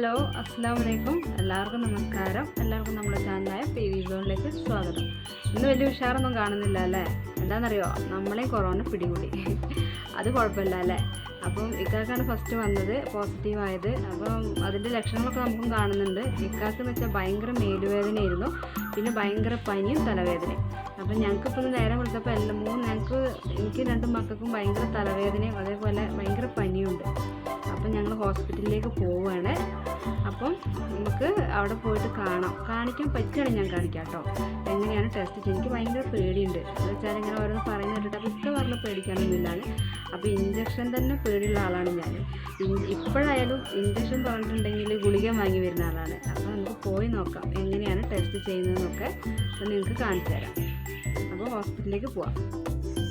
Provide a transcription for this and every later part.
Hello അസ്സലാമലൈക്കും എല്ലാവർക്കും നമസ്കാരം. എല്ലാവർക്കും നമ്മുടെ ചാനലായ PV സോണിലേക്ക് സ്വാഗതം. ഇന്ന് വലിയ ഉഷാറൊന്നും കാണുന്നില്ല അല്ലേ? എന്താണെന്നറിയോ, നമ്മളെ കൊറോണ പിടികൂടി. അത് കുഴപ്പമില്ല അല്ലേ? അപ്പം ഇക്കാക്കാണ് ഫസ്റ്റ് വന്നത്, പോസിറ്റീവായത്. അപ്പം അതിൻ്റെ ലക്ഷണങ്ങളൊക്കെ നമുക്കും കാണുന്നുണ്ട്. ഇക്കാക്കെന്ന് വെച്ചാൽ ഭയങ്കര മേലുവേദനയായിരുന്നു, പിന്നെ ഭയങ്കര പനിയും തലവേദനയും. അപ്പം ഞങ്ങൾക്കിപ്പോൾ നേരം വിളിച്ചപ്പോൾ എനിക്ക് രണ്ടും മക്കൾക്കും ഭയങ്കര തലവേദനയും അതേപോലെ ഭയങ്കര പനിയുണ്ട്. അപ്പം ഞങ്ങൾ ഹോസ്പിറ്റലിലേക്ക് പോവുകയാണ്. അപ്പം നമുക്ക് അവിടെ പോയിട്ട് കാണിക്കാൻ പറ്റുകയാണെങ്കിൽ ഞാൻ കാണിക്കാം കേട്ടോ. എങ്ങനെയാണ് ടെസ്റ്റ് ചെയ്യുന്നത്? എനിക്ക് ഭയങ്കര പേടിയുണ്ട്. എന്ന് വെച്ചാൽ ഇങ്ങനെ ഓരോന്ന് പറയുന്ന കേട്ടിട്ട് അപ്പോൾ ഇക്ക പറഞ്ഞ് പേടിക്കാനൊന്നുമില്ലാണ്. അപ്പോൾ ഇഞ്ചക്ഷൻ തന്നെ പേടിയുള്ള ആളാണ് ഞാൻ. ഇപ്പോഴായാലും ഇഞ്ചക്ഷൻ പറഞ്ഞിട്ടുണ്ടെങ്കിൽ ഗുളിക വാങ്ങി വരുന്ന ആളാണ്. അപ്പോൾ നമുക്ക് പോയി നോക്കാം എങ്ങനെയാണ് ടെസ്റ്റ് ചെയ്യുന്നതെന്നൊക്കെ. അപ്പോൾ നിങ്ങൾക്ക് കാണിച്ചു തരാം. അപ്പോൾ ഹോസ്പിറ്റലിലേക്ക് പോവാം.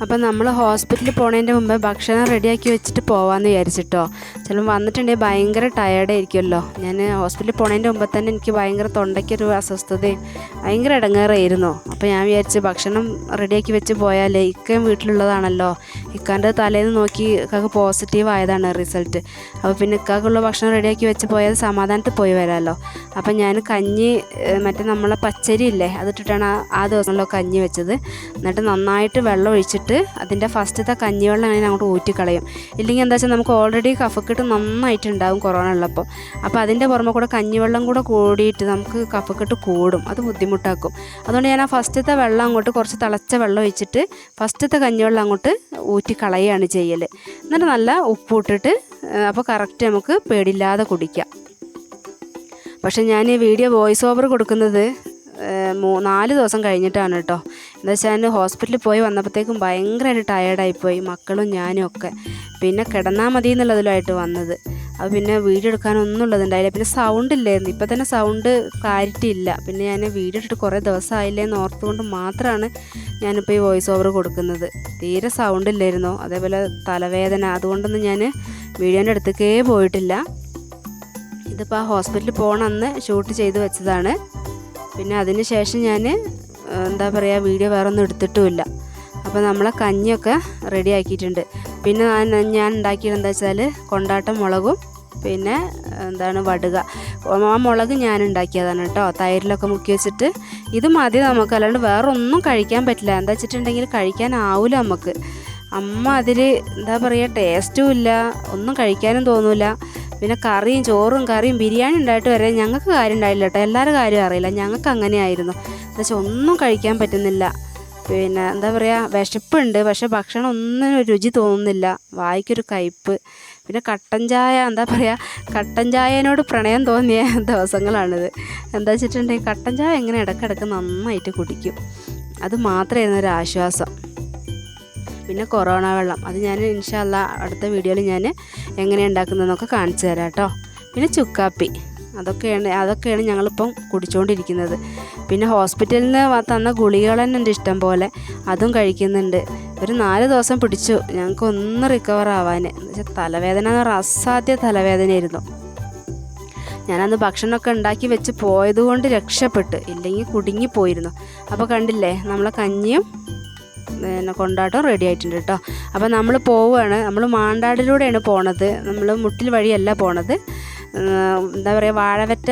അപ്പം നമ്മൾ ഹോസ്പിറ്റലിൽ പോണതിൻ്റെ മുമ്പ് ഭക്ഷണം റെഡിയാക്കി വെച്ചിട്ട് പോകാമെന്ന് വിചാരിച്ചിട്ടോ. ചിലപ്പോൾ വന്നിട്ടുണ്ടെങ്കിൽ ഭയങ്കര ടയേർഡായിരിക്കുമല്ലോ. ഞാൻ ഹോസ്പിറ്റലിൽ പോണതിൻ്റെ മുമ്പ് തന്നെ എനിക്ക് ഭയങ്കര തൊണ്ടയ്ക്കൊരു അസ്വസ്ഥതയും ഭയങ്കര ഇടങ്ങേറായിരുന്നു. അപ്പോൾ ഞാൻ വിചാരിച്ച് ഭക്ഷണം റെഡിയാക്കി വെച്ച് പോയാലേ, ഇക്കയും വീട്ടിലുള്ളതാണല്ലോ, ഇക്കാൻ്റെ തലേന്ന് നോക്കി ഇക്കാക്ക് പോസിറ്റീവ് ആയതാണ് റിസൾട്ട്. അപ്പോൾ പിന്നെ ഇക്കാക്കുള്ള ഭക്ഷണം റെഡിയാക്കി വെച്ച് പോയാൽ സമാധാനത്തിൽ പോയി വരാമല്ലോ. അപ്പം ഞാൻ കഞ്ഞി, മറ്റേ നമ്മളെ പച്ചരി ഇല്ലേ, അതിട്ടിട്ടാണ് ആ ദിവസങ്ങളിലൊക്കെ കഞ്ഞി വെച്ചത്. എന്നിട്ട് നന്നായിട്ട് വെള്ളം ഒഴിച്ചിട്ട് അതിൻ്റെ ഫസ്റ്റത്തെ കഞ്ഞിവെള്ളം അങ്ങനെ അങ്ങോട്ട് ഊറ്റിക്കളയും. ഇല്ലെങ്കിൽ എന്താ വെച്ചാൽ നമുക്ക് ഓൾറെഡി കഫക്കെട്ട് നന്നായിട്ടുണ്ടാവും കൊറോണ ഉള്ളപ്പോൾ. അപ്പോൾ അതിൻ്റെ പുറമെ കൂടെ കഞ്ഞിവെള്ളം കൂടെ കൂടിയിട്ട് നമുക്ക് കഫക്കെട്ട് കൂടും, അത് ബുദ്ധിമുട്ടാക്കും. അതുകൊണ്ട് ഞാൻ ആ ഫസ്റ്റത്തെ വെള്ളം അങ്ങോട്ട് കുറച്ച് തിളച്ച വെള്ളം ഒഴിച്ചിട്ട് ഫസ്റ്റത്തെ കഞ്ഞിവെള്ളം അങ്ങോട്ട് ഊറ്റിക്കളയുകയാണ് ചെയ്യൽ. എന്നിട്ട് നല്ല ഉപ്പിട്ടിട്ട് അപ്പോൾ കറക്റ്റ് നമുക്ക് പേടില്ലാതെ കുടിക്കാം. പക്ഷേ ഞാൻ ഈ വീഡിയോ വോയിസ് ഓവർ കൊടുക്കുന്നത് 4 ദിവസം കഴിഞ്ഞിട്ടാണ് കേട്ടോ. എന്താ വെച്ചാൽ ഹോസ്പിറ്റലിൽ പോയി വന്നപ്പോഴത്തേക്കും ഭയങ്കരമായിട്ട് ടയേർഡായിപ്പോയി, മക്കളും ഞാനും ഒക്കെ. പിന്നെ കിടന്നാൽ മതി എന്നുള്ളതിലായിട്ട് വന്നത്. അപ്പോൾ പിന്നെ വീഡിയോ എടുക്കാനൊന്നും ഉള്ളതുണ്ടായില്ല. പിന്നെ സൗണ്ട് ഇല്ലായിരുന്നു. ഇപ്പോൾ തന്നെ സൗണ്ട് ക്ലാരിറ്റി ഇല്ല. പിന്നെ ഞാൻ വീഡിയോ ഇട്ടിട്ട് കുറേ ദിവസമായില്ലേ എന്ന് ഓർത്തുകൊണ്ട് മാത്രമാണ് ഞാനിപ്പോൾ ഈ വോയിസ് ഓവർ കൊടുക്കുന്നത്. തീരെ സൗണ്ട് ഇല്ലായിരുന്നു. അതേപോലെ തലവേദന, അതുകൊണ്ടൊന്നും ഞാൻ വീഡിയോൻ്റെ അടുത്തേക്കേ പോയിട്ടില്ല. ഇതിപ്പോൾ ആ ഹോസ്പിറ്റലിൽ പോകണം അന്ന് ഷൂട്ട് ചെയ്ത് വെച്ചതാണ്. പിന്നെ അതിന് ശേഷം ഞാൻ എന്താ പറയുക, വീഡിയോ വേറെ ഒന്നും എടുത്തിട്ടുമില്ല. അപ്പോൾ നമ്മളെ കഞ്ഞിയൊക്കെ റെഡി ആക്കിയിട്ടുണ്ട്. പിന്നെ ഞാൻ ഉണ്ടാക്കിയത് എന്താ വെച്ചാൽ കൊണ്ടാട്ടം മുളകും പിന്നെ വടുക. ആ മുളക് ഞാൻ ഉണ്ടാക്കിയതാണ് കേട്ടോ, തൈരിലൊക്കെ മുക്കി വെച്ചിട്ട്. ഇത് മതി നമുക്ക്, അല്ലാണ്ട് വേറെ ഒന്നും കഴിക്കാൻ പറ്റില്ല. എന്താ വെച്ചിട്ടുണ്ടെങ്കിൽ കഴിക്കാനാവില്ല നമുക്ക്. അമ്മ അതിൽ എന്താ പറയുക, ടേസ്റ്റും ഇല്ല, ഒന്നും കഴിക്കാനും തോന്നില്ല. പിന്നെ ചോറും കറിയും ബിരിയാണി ഉണ്ടായിട്ട് വരെ ഞങ്ങൾക്ക് കാര്യം ഉണ്ടായില്ല കേട്ടോ. എല്ലാവരും കാര്യം അറിയില്ല, ഞങ്ങൾക്ക് അങ്ങനെയായിരുന്നു. എന്താ വെച്ചാൽ ഒന്നും കഴിക്കാൻ പറ്റുന്നില്ല. പിന്നെ എന്താ പറയുക, വിശപ്പുണ്ട്, പക്ഷേ ഭക്ഷണം ഒന്നും രുചി തോന്നുന്നില്ല, വായിക്കൊരു കയ്പ്പ്. പിന്നെ കട്ടൻ ചായ, എന്താ പറയുക, കട്ടൻ ചായനോട് പ്രണയം തോന്നിയ ദിവസങ്ങളാണിത്. എന്താ വെച്ചിട്ടുണ്ടെങ്കിൽ കട്ടൻ ചായ എങ്ങനെ ഇടയ്ക്കിടയ്ക്ക് നന്നായിട്ട് കുടിക്കും, അത് മാത്രമായിരുന്നു ഒരു ആശ്വാസം. പിന്നെ കൊറോണ വെള്ളം, അത് ഞാൻ ഇൻഷാ അല്ലാ അടുത്ത വീഡിയോയിൽ ഞാൻ എങ്ങനെ ഉണ്ടാക്കുന്നതെന്നൊക്കെ കാണിച്ചു തരാം കേട്ടോ. പിന്നെ ചുക്കാപ്പി, അതൊക്കെയാണ് ഞങ്ങളിപ്പം കുടിച്ചുകൊണ്ടിരിക്കുന്നത്. പിന്നെ ഹോസ്പിറ്റലിൽ നിന്ന് തന്ന ഗുളികകൾ തന്നെ ഉണ്ട് ഇഷ്ടം പോലെ, അതും കഴിക്കുന്നുണ്ട്. ഒരു 4 ദിവസം പിടിച്ചു ഞങ്ങൾക്ക് ഒന്ന് റിക്കവർ ആവാൻ. എന്നുവെച്ചാൽ തലവേദന എന്ന് പറഞ്ഞാൽ അസാധ്യ തലവേദനയായിരുന്നു. ഞാനന്ന് ഭക്ഷണമൊക്കെ ഉണ്ടാക്കി വെച്ച് പോയതുകൊണ്ട് രക്ഷപ്പെട്ട്, ഇല്ലെങ്കിൽ കുടുങ്ങിപ്പോയിരുന്നു. അപ്പോൾ കണ്ടില്ലേ, നമ്മളെ കഞ്ഞിയും പിന്നെ കൊണ്ടാട്ടം റെഡി ആയിട്ടുണ്ട് കേട്ടോ. അപ്പോൾ നമ്മൾ പോവുകയാണ്. നമ്മൾ മാണ്ടാടിലൂടെയാണ് പോണത്, നമ്മൾ മുട്ടിൽ വഴിയല്ല പോണത്. എന്താ പറയുക, വാഴവറ്റ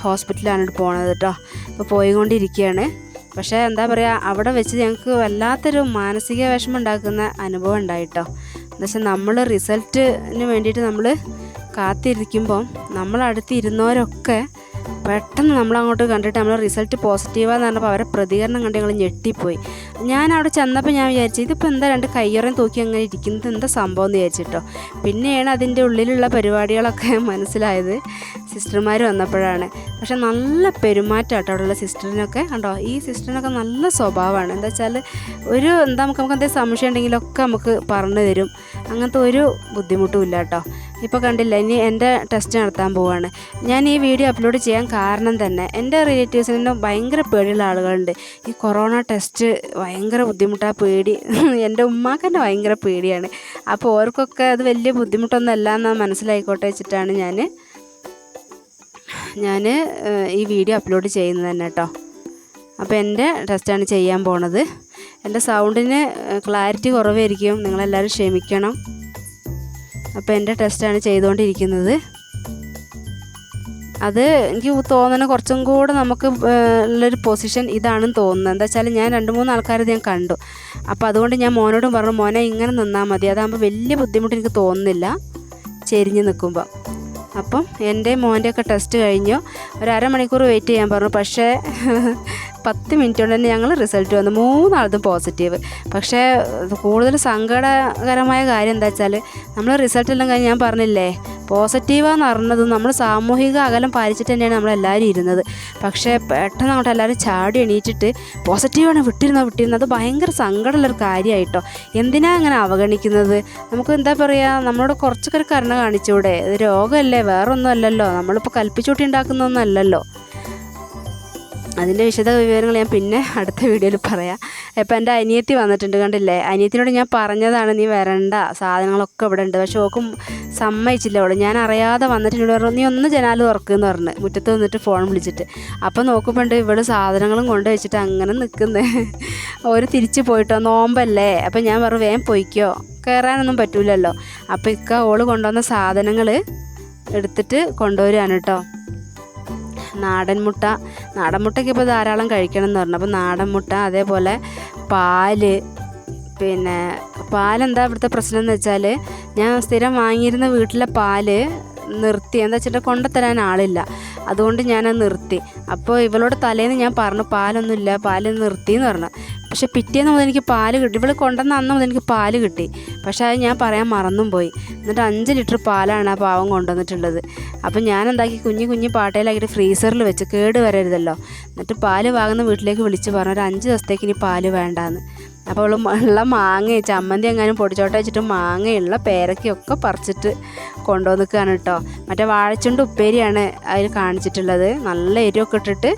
ഹോസ്പിറ്റലാണ് പോണത് കേട്ടോ. അപ്പോൾ പോയിക്കൊണ്ടിരിക്കുകയാണ്. പക്ഷേ എന്താ പറയുക, അവിടെ വെച്ച് ഞങ്ങൾക്ക് വല്ലാത്തൊരു മാനസിക വിഷമം ഉണ്ടാക്കുന്ന അനുഭവം ഉണ്ടായിട്ടോ. എന്താ വെച്ചാൽ നമ്മൾ റിസൾട്ടിന് വേണ്ടിയിട്ട് നമ്മൾ കാത്തിരിക്കുമ്പം നമ്മളടുത്ത് ഇരുന്നവരൊക്കെ പെട്ടെന്ന് നമ്മളങ്ങോട്ട് കണ്ടിട്ട് നമ്മൾ റിസൾട്ട് പോസിറ്റീവാന്ന് പറഞ്ഞപ്പോൾ അവരെ പ്രതികരണം കണ്ട് ഞങ്ങൾ ഞെട്ടിപ്പോയി. ഞാൻ അവിടെ ചെന്നപ്പോൾ ഞാൻ വിചാരിച്ചു, ഇതിപ്പോൾ എന്താ 2 കയ്യൊറയും തൂക്കി അങ്ങനെ ഇരിക്കുന്നത്, എന്താ സംഭവം എന്ന് വിചാരിച്ചിട്ടോ. പിന്നെയാണ് അതിൻ്റെ ഉള്ളിലുള്ള പരിപാടികളൊക്കെ മനസ്സിലായത്, സിസ്റ്റർമാർ വന്നപ്പോഴാണ്. പക്ഷെ നല്ല പെരുമാറ്റമാട്ടോ അവിടെയുള്ള സിസ്റ്ററിനൊക്കെ. കണ്ടോ, ഈ സിസ്റ്ററിനൊക്കെ നല്ല സ്വഭാവമാണ്. എന്താ വെച്ചാൽ നമുക്ക് എന്തെങ്കിലും സംശയം ഉണ്ടെങ്കിലൊക്കെ നമുക്ക് പറഞ്ഞു തരും. അങ്ങനത്തെ ഒരു ബുദ്ധിമുട്ടും ഇല്ല കേട്ടോ. ഇപ്പോൾ കണ്ടില്ല, ഇനി എൻ്റെ ടെസ്റ്റ് നടത്താൻ പോവുകയാണ്. ഞാൻ ഈ വീഡിയോ അപ്ലോഡ് ചെയ്യാൻ കാരണം തന്നെ എൻ്റെ റിലേറ്റീവ്സിന് ഭയങ്കര പേടിയുള്ള ആളുകളുണ്ട്. ഈ കൊറോണ ടെസ്റ്റ് ഭയങ്കര ബുദ്ധിമുട്ടാണ്, പേടി. എൻ്റെ ഉമ്മാക്ക് തന്നെ ഭയങ്കര പേടിയാണ്. അപ്പോൾ ഓർക്കൊക്കെ അത് വലിയ ബുദ്ധിമുട്ടൊന്നും അല്ല എന്ന് മനസ്സിലായിക്കോട്ടെ വെച്ചിട്ടാണ് ഞാൻ ഈ വീഡിയോ അപ്ലോഡ് ചെയ്യുന്നത് തന്നെ കേട്ടോ. അപ്പോൾ എൻ്റെ ടെസ്റ്റാണ് ചെയ്യാൻ പോണത്. എൻ്റെ സൗണ്ടിന് ക്ലാരിറ്റി കുറവായിരിക്കും, നിങ്ങളെല്ലാവരും ക്ഷമിക്കണം. അപ്പോൾ എൻ്റെ ടെസ്റ്റാണ് ചെയ്തുകൊണ്ടിരിക്കുന്നത്. അത് എനിക്ക് തോന്നുന്നത് കുറച്ചും കൂടെ നമുക്ക് ഉള്ളൊരു പൊസിഷൻ ഇതാണെന്ന് തോന്നുന്നത്. എന്താ വെച്ചാൽ ഞാൻ 2-3 ആൾക്കാരെ ഞാൻ കണ്ടു. അപ്പോൾ അതുകൊണ്ട് ഞാൻ മോനോടും പറഞ്ഞു, മോനെ ഇങ്ങനെ നിന്നാൽ മതി, അതാകുമ്പോൾ വലിയ ബുദ്ധിമുട്ട് എനിക്ക് തോന്നുന്നില്ല ചെരിഞ്ഞ് നിൽക്കുമ്പോൾ. അപ്പം എൻ്റെ മോൻ്റെയൊക്കെ ടെസ്റ്റ് കഴിഞ്ഞു. ഒരു അരമണിക്കൂർ വെയിറ്റ് ചെയ്യാൻ പറഞ്ഞു. പക്ഷേ 10 മിനിറ്റ് കൊണ്ട് തന്നെ ഞങ്ങൾ റിസൾട്ട് വന്നു. 3 ആളതും പോസിറ്റീവ്. പക്ഷേ കൂടുതൽ സങ്കടകരമായ കാര്യം എന്താ വെച്ചാൽ നമ്മൾ റിസൾട്ടെല്ലാം കഴിഞ്ഞ് ഞാൻ പറഞ്ഞില്ലേ പോസിറ്റീവാന്ന് അറിഞ്ഞത് നമ്മൾ സാമൂഹിക അകലം പാലിച്ചിട്ട് തന്നെയാണ് നമ്മളെല്ലാവരും ഇരുന്നത്. പക്ഷേ പെട്ടെന്ന് അങ്ങോട്ട് എല്ലാവരും ചാടി എണീറ്റിട്ട് പോസിറ്റീവാണ് വിട്ടിരുന്നത്. അത് ഭയങ്കര സങ്കടമുള്ളൊരു കാര്യമായിട്ടോ. എന്തിനാ അങ്ങനെ അവഗണിക്കുന്നത്? നമുക്ക് എന്താ പറയുക, നമ്മളോട് കുറച്ചൊക്കെ ഒരു കരുണ കാണിച്ചൂടെ? ഇത് രോഗമല്ലേ, വേറൊന്നും അല്ലല്ലോ, നമ്മളിപ്പോൾ കൽപ്പിച്ചൂട്ടി ഉണ്ടാക്കുന്നൊന്നും അല്ലല്ലോ. അതിൻ്റെ വിശദ വിവരങ്ങൾ ഞാൻ പിന്നെ അടുത്ത വീഡിയോയിൽ പറയാം. ഇപ്പം എൻ്റെ അനിയത്തി വന്നിട്ടുണ്ട്, കണ്ടില്ലേ? അനിയത്തിനോട് ഞാൻ പറഞ്ഞതാണ് നീ വരണ്ട, സാധനങ്ങളൊക്കെ ഇവിടെ ഉണ്ട്. പക്ഷെ ഓക്കും സമ്മതിച്ചില്ല. അവൾ ഞാൻ അറിയാതെ വന്നിട്ട് എന്നോട് പറഞ്ഞു നീ ഒന്ന് ജനാല് തുറക്കുമെന്ന് പറഞ്ഞ് മുറ്റത്ത് നിന്നിട്ട് ഫോൺ വിളിച്ചിട്ട്. അപ്പം നോക്കുമ്പോണ്ട് ഇവിടെ സാധനങ്ങളും കൊണ്ട് വെച്ചിട്ട് അങ്ങനെ നിൽക്കുന്നത്. ഒരു തിരിച്ച് പോയിട്ടോ, നോമ്പല്ലേ. അപ്പം ഞാൻ പറഞ്ഞു വേഗം പൊയ്ക്കോ, കയറാനൊന്നും പറ്റൂലല്ലോ. അപ്പം ഓള് കൊണ്ടുവന്ന സാധനങ്ങൾ എടുത്തിട്ട് കൊണ്ടുവരികയാണ് കേട്ടോ. നാടൻ മുട്ടയ്ക്ക് ഇപ്പോൾ ധാരാളം കഴിക്കണം എന്ന് പറഞ്ഞു. അപ്പോൾ നാടൻ മുട്ട, അതേപോലെ പാല്. പിന്നെ പാലെന്താ ഇവിടുത്തെ പ്രശ്നം എന്ന് വെച്ചാൽ ഞാൻ സ്ഥിരം വാങ്ങിയിരുന്ന വീട്ടിലെ പാല് നിർത്തി. എന്താ വെച്ചിട്ട് കൊണ്ടുത്തരാൻ ആളില്ല, അതുകൊണ്ട് ഞാനത് നിർത്തി. അപ്പോൾ ഇവളോട് തലേന്ന് ഞാൻ പറഞ്ഞു പാലൊന്നുമില്ല, പാല് നിർത്തിയെന്ന് പറഞ്ഞു. പക്ഷേ പിറ്റേന്ന് മുതൽ എനിക്ക് പാല് കിട്ടി. ഇവൾ കൊണ്ടുവന്ന അന്ന് മുതൽ എനിക്ക് പാല് കിട്ടി. പക്ഷേ അത് ഞാൻ പറയാൻ മറന്നും പോയി. എന്നിട്ട് 5 ലിറ്റർ പാലാണ് ആ പാവം കൊണ്ടുവന്നിട്ടുള്ളത്. അപ്പം ഞാൻ എന്താക്കി കുഞ്ഞു പാട്ടയിലാക്കിയിട്ട് ഫ്രീസറിൽ വെച്ച് കേട് വരരുതല്ലോ. എന്നിട്ട് പാല് വാങ്ങുന്ന വീട്ടിലേക്ക് വിളിച്ച് പറഞ്ഞു ഒരു 5 ദിവസത്തേക്ക് ഇനി പാല് വേണ്ടാന്ന്. അപ്പോൾ അവൾ ഉള്ള മാങ്ങ ചമ്മന്തി എങ്ങാനും പൊടിച്ചോട്ട വെച്ചിട്ട് മാങ്ങയുള്ള പേരയ്ക്കൊക്കെ പറിച്ചിട്ട് കൊണ്ടുവന്നിക്കുകയാണ് കേട്ടോ. മറ്റേ വാഴച്ചുണ്ട് ഉപ്പേരിയാണ് അതിൽ കാണിച്ചിട്ടുള്ളത്. നല്ല എരിവൊക്കെ ഇട്ടിട്ട്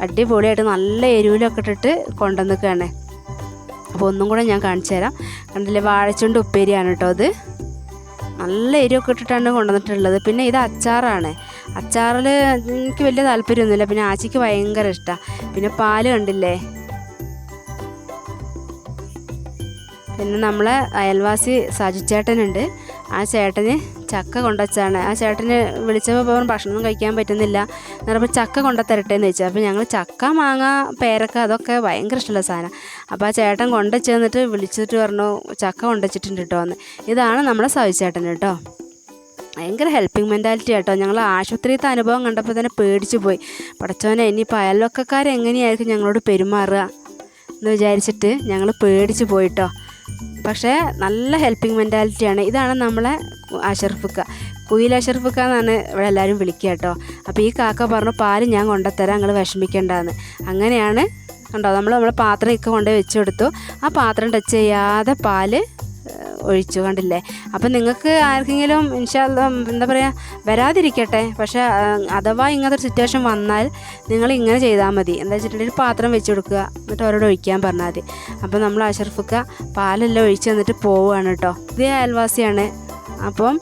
അടിപൊളിയായിട്ട് നല്ല എരിവിലൊക്കെ ഇട്ടിട്ട് കൊണ്ടുവന്നിക്കുകയാണ്. അപ്പോൾ ഒന്നും കൂടെ ഞാൻ കാണിച്ചു തരാം. കണ്ടില്ലേ, വാഴച്ചുണ്ട് ഉപ്പേരിയാണ് കേട്ടോ. അത് നല്ല എരിവൊക്കെ ഇട്ടിട്ടാണ് കൊണ്ടുവന്നിട്ടുള്ളത്. പിന്നെ ഇത് അച്ചാറാണ്. അച്ചാറിൽ എനിക്ക് വലിയ താല്പര്യമൊന്നുമില്ല, പിന്നെ ആച്ചിക്ക് ഭയങ്കര ഇഷ്ടമാണ്. പിന്നെ പാല് കണ്ടില്ലേ. പിന്നെ നമ്മളെ അയൽവാസി സജിച്ചേട്ടനുണ്ട്. ആ ചേട്ടന് ചക്ക കൊണ്ടുവച്ചാണ്. ആ ചേട്ടന് വിളിച്ചപ്പോൾ ഭക്ഷണം കഴിക്കാൻ പറ്റുന്നില്ല എന്നപ്പോൾ ചക്ക കൊണ്ടുത്തരട്ടെന്ന് ചോദിച്ചു. അപ്പോൾ ഞങ്ങൾ ചക്ക, മാങ്ങ, പേരക്ക അതൊക്കെ ഭയങ്കര ഇഷ്ടമുള്ള സാധനം. അപ്പോൾ ആ ചേട്ടൻ കൊണ്ടുവച്ച് തന്നിട്ട് വിളിച്ചിട്ട് പറഞ്ഞു ചക്ക കൊണ്ടുവച്ചിട്ടുണ്ട് കേട്ടോ എന്ന്. ഇതാണ് നമ്മളെ സജിച്ചേട്ടൻ കേട്ടോ. ഭയങ്കര ഹെൽപ്പിംഗ് മെൻറ്റാലിറ്റി കേട്ടോ. ഞങ്ങൾ ആശുപത്രിയിലത്തെ അനുഭവം കണ്ടപ്പോൾ തന്നെ പേടിച്ച് പോയി. പടച്ചോനെ ഇനിയിപ്പോൾ അയൽവക്കക്കാരെങ്ങനെയായിരിക്കും ഞങ്ങളോട് പെരുമാറുക എന്ന് വിചാരിച്ചിട്ട് ഞങ്ങൾ പേടിച്ച് പോയിട്ടോ. പക്ഷേ നല്ല ഹെൽപ്പിംഗ് മെൻറ്റാലിറ്റിയാണ്. ഇതാണ് നമ്മളെ അഷറഫിക്ക, കുയിൽ അഷറഫിക്ക എന്നാണ് ഇവിടെ എല്ലാവരും വിളിക്കുക കേട്ടോ. അപ്പോൾ ഈ കാക്ക പറഞ്ഞു പാല് ഞാൻ കൊണ്ടുത്തരാം, നിങ്ങൾ വിഷമിക്കേണ്ടെന്ന്. അങ്ങനെയാണ് കണ്ടോ, നമ്മളെ പാത്രം ഇക്ക കൊണ്ടുപോയി വെച്ച് കൊടുത്തു. ആ പാത്രം ടച്ച് ചെയ്യാതെ പാല് ഒഴിച്ചു, കണ്ടില്ലേ. അപ്പം നിങ്ങൾക്ക് ആർക്കെങ്കിലും ഇൻഷാ അല്ലാഹ് എന്താ പറയുക വരാതിരിക്കട്ടെ. പക്ഷേ അഥവാ ഇങ്ങനത്തെ ഒരു സിറ്റുവേഷൻ വന്നാൽ നിങ്ങൾ ഇങ്ങനെ ചെയ്താൽ മതി. എന്താ വെച്ചിട്ടുണ്ടെങ്കിൽ പാത്രം വെച്ച് കൊടുക്കുക, എന്നിട്ട് അവരോട് ഒഴിക്കാൻ പറഞ്ഞാൽ മതി. അപ്പം നമ്മൾ അഷറഫിക്ക പാലെല്ലാം ഒഴിച്ച് തന്നിട്ട് പോവുകയാണ് കേട്ടോ. ഇതേ അയൽവാസിയാണ്. അപ്പം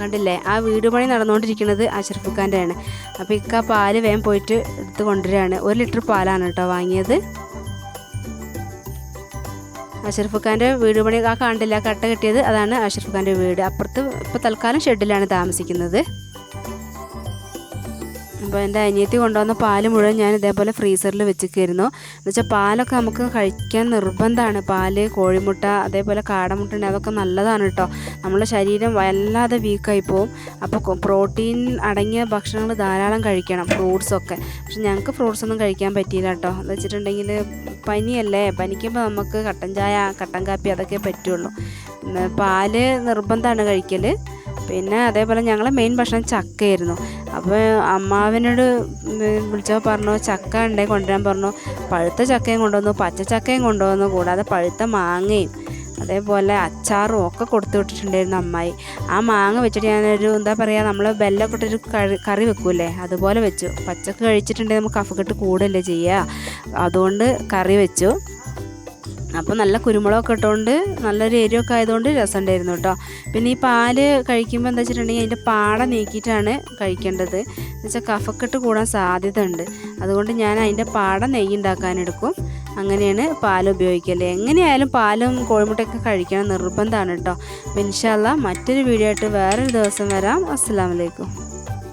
കണ്ടില്ലേ, ആ വീട് പണി നടന്നുകൊണ്ടിരിക്കുന്നത് അഷറഫിക്കാൻ്റെയാണ്. അപ്പോൾ ഇക്ക പാല് വേഗം പോയിട്ട് എടുത്ത് കൊണ്ടുവരികയാണ്. 1 ലിറ്റർ പാലാണ് കേട്ടോ വാങ്ങിയത്. അഷറഫിക്കാൻ്റെ വീട് പണി ആ കണ്ടില്ല, കട്ട കെട്ടിയത് അതാണ് അഷറഫിക്കാൻ്റെ വീട്. അപ്പുറത്ത് ഇപ്പോൾ തൽക്കാലം ഷെഡിലാണ് താമസിക്കുന്നത്. അപ്പോൾ എൻ്റെ അനിയത്തി കൊണ്ടുവന്ന പാല് മുഴുവൻ ഞാൻ ഇതേപോലെ ഫ്രീസറിൽ വെച്ചിരിക്കുന്നു. എന്നുവെച്ചാൽ പാലൊക്കെ നമുക്ക് കഴിക്കാൻ നിർബന്ധമാണ്. പാല്, കോഴിമുട്ട, അതേപോലെ കാടമുട്ട ഉണ്ട്, അതൊക്കെ നല്ലതാണ് കേട്ടോ. നമ്മുടെ ശരീരം വല്ലാതെ വീക്കായി പോവും. അപ്പോൾ പ്രോട്ടീൻ അടങ്ങിയ ഭക്ഷണങ്ങൾ ധാരാളം കഴിക്കണം, ഫ്രൂട്ട്സൊക്കെ. പക്ഷെ ഞങ്ങൾക്ക് ഫ്രൂട്ട്സൊന്നും കഴിക്കാൻ പറ്റിയില്ല കേട്ടോ. എന്ന് വെച്ചിട്ടുണ്ടെങ്കിൽ പനിയല്ലേ, പനിക്കുമ്പോൾ നമുക്ക് കട്ടൻ ചായ, കട്ടൻ കാപ്പി അതൊക്കെ പറ്റുള്ളൂ. പാല് നിർബന്ധമാണ് കഴിക്കൽ. പിന്നെ അതേപോലെ ഞങ്ങൾ മെയിൻ ഭക്ഷണം ചക്കയായിരുന്നു. അപ്പോൾ അമ്മാവനോട് വിളിച്ചപ്പോൾ പറഞ്ഞു ചക്ക ഉണ്ടെങ്കിൽ കൊണ്ടുവരാൻ പറഞ്ഞു. പഴുത്ത ചക്കയും കൊണ്ടുവന്നു, പച്ച ചക്കയും കൊണ്ടുവന്നു, കൂടാതെ പഴുത്ത മാങ്ങയും അതേപോലെ അച്ചാറും ഒക്കെ കൊടുത്തു വിട്ടിട്ടുണ്ടായിരുന്നു അമ്മായി. ആ മാങ്ങ വെച്ചിട്ട് ഞാനൊരു എന്താ പറയുക, നമ്മൾ ബെല്ലൊക്കെ ഇട്ടൊരു കറി വെക്കൂലേ, അതുപോലെ വെച്ചു. പച്ചക്ക് കഴിച്ചിട്ടുണ്ടെങ്കിൽ നമുക്ക് കഫക്കെട്ട് കൂടുതലല്ലേ ചെയ്യുക, അതുകൊണ്ട് കറി വെച്ചു. അപ്പോൾ നല്ല കുരുമുളകൊക്കെ ഇട്ടുകൊണ്ട് നല്ലൊരു എരിവൊക്കെ ആയതുകൊണ്ട് രസമുണ്ടായിരുന്നു കേട്ടോ. പിന്നെ ഈ പാല് കഴിക്കുമ്പോൾ എന്താ വെച്ചിട്ടുണ്ടെങ്കിൽ അതിൻ്റെ പാട നീക്കിയിട്ടാണ് കഴിക്കേണ്ടത്. എന്ന് വെച്ചാൽ കഫക്കെട്ട് കൂടാൻ സാധ്യത ഉണ്ട്. അതുകൊണ്ട് ഞാൻ അതിൻ്റെ പാട നെയ്യ് ഉണ്ടാക്കാനെടുക്കും. അങ്ങനെയാണ് പാൽ ഉപയോഗിക്കൽ. എങ്ങനെയായാലും പാലും കോഴിമുട്ടയൊക്കെ കഴിക്കണം നിർബന്ധമാണ് കേട്ടോ. അപ്പോൾ ഇൻഷാ അല്ലാഹ് മറ്റൊരു വീഡിയോ ആയിട്ട് വേറൊരു ദിവസം വരാം. അസ്സലാമു അലൈക്കും.